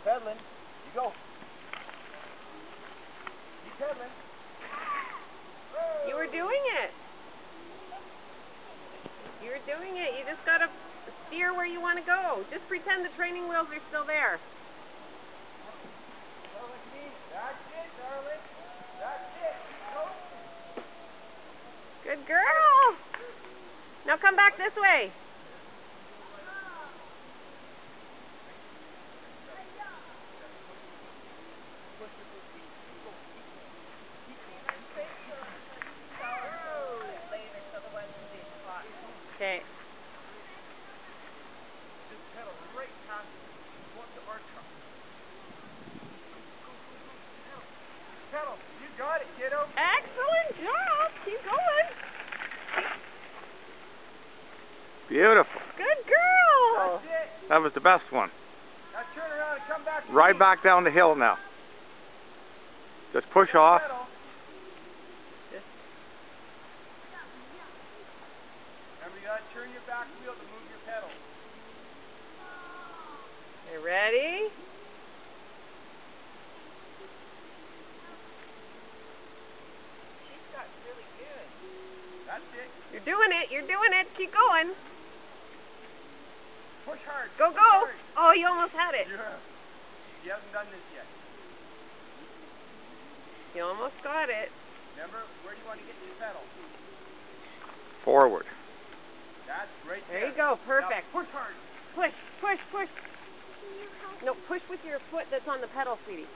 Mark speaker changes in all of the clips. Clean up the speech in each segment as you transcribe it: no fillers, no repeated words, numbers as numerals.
Speaker 1: pedaling. You go. Keep pedaling.
Speaker 2: You were doing it. You were doing it. You just gotta steer where you want to go. Just pretend the training wheels are still there.
Speaker 1: That's it, darling. That's it. Go.
Speaker 2: Good girl. Now come back this way. Okay.
Speaker 1: Just pedal right past what the arch truck. Go. Pedal. You got it, kiddo.
Speaker 2: Excellent job. Keep going.
Speaker 3: Beautiful.
Speaker 2: Good girl.
Speaker 1: That's it.
Speaker 3: That was the best one.
Speaker 1: Now turn around and come back.
Speaker 3: Ride back down the hill now. Just push off.
Speaker 1: Pedal. Remember, you gotta turn your back wheel to move your pedal.
Speaker 2: You ready?
Speaker 1: She's got really good. That's it.
Speaker 2: You're doing it. You're doing it. Keep going.
Speaker 1: Push hard.
Speaker 2: Go,
Speaker 1: Push
Speaker 2: go.
Speaker 1: hard.
Speaker 2: Oh, you almost had it.
Speaker 1: Yeah. He hasn't done this yet.
Speaker 2: You almost got it.
Speaker 1: Remember, where do you want to get your pedal?
Speaker 3: Forward.
Speaker 1: That's right
Speaker 2: There
Speaker 1: there.
Speaker 2: you go. Perfect.
Speaker 1: Now push hard.
Speaker 2: Push, push, push. No, push with your foot that's on the pedal, sweetie.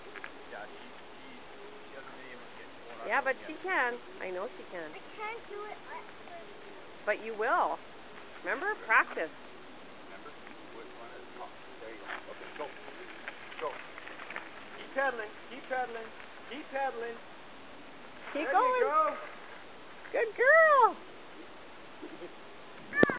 Speaker 1: Yeah, she hasn't been able to get going on
Speaker 2: Yeah, but
Speaker 1: yet.
Speaker 2: she can. I know she can.
Speaker 4: I can't do it like this.
Speaker 2: But you will. Remember? Practice.
Speaker 1: Remember? Which one is up? There you go. Okay, go. Go. Keep pedaling. Keep pedaling. Keep pedaling.
Speaker 2: Keep
Speaker 1: There
Speaker 2: going.
Speaker 1: you go.
Speaker 2: Good girl.